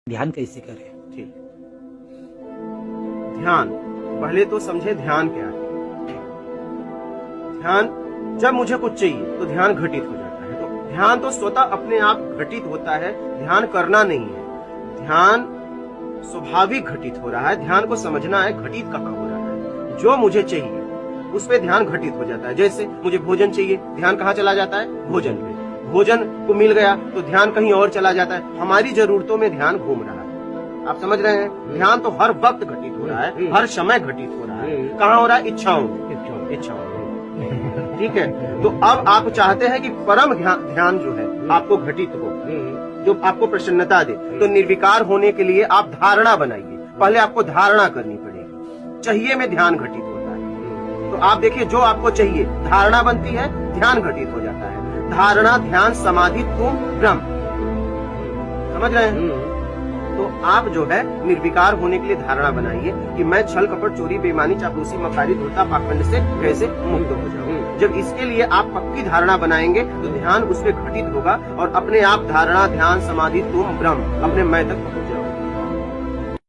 ध्यान कैसे करें? ठीक। ध्यान, पहले तो समझे ध्यान क्या है। ध्यान, जब मुझे कुछ चाहिए तो ध्यान घटित हो जाता है। तो ध्यान तो स्वतः अपने आप घटित होता है, ध्यान करना नहीं है। ध्यान स्वाभाविक घटित हो रहा है। ध्यान को समझना है घटित कहाँ हो रहा है। जो मुझे चाहिए उस पे ध्यान घटित हो जाता है। जैसे मुझे भोजन चाहिए, ध्यान कहाँ चला जाता है? भोजन पे। भोजन को मिल गया तो ध्यान कहीं और चला जाता है। हमारी जरूरतों में ध्यान घूम रहा है। आप समझ रहे हैं? ध्यान तो हर वक्त घटित हो रहा है, हर समय घटित हो रहा है। कहाँ हो रहा है? इच्छाओं। ठीक है। तो अब आप चाहते हैं कि परम ध्यान जो है आपको घटित हो, जो आपको प्रसन्नता दे, तो निर्विकार होने के लिए आप धारणा बनाइए। पहले आपको धारणा करनी पड़ेगी। चाहिए में ध्यान घटित होता है। तो आप देखिए, जो आपको चाहिए धारणा बनती है, ध्यान घटित हो जाता है। धारणा, ध्यान, समाधि, तुम ब्रह्म। समझ रहे हैं? तो आप जो है निर्विकार होने के लिए धारणा बनाइए कि मैं छल, कपट, चोरी, बेईमानी, चापलूसी, मक्कारी, धोखा, पाखंड से कैसे मुक्त हो जाऊं। जब इसके लिए आप पक्की धारणा बनाएंगे तो ध्यान उसमें घटित होगा और अपने आप धारणा, ध्यान, समाधि, तुम ब्रह्म अपने मैं तक पहुंच जाओगे।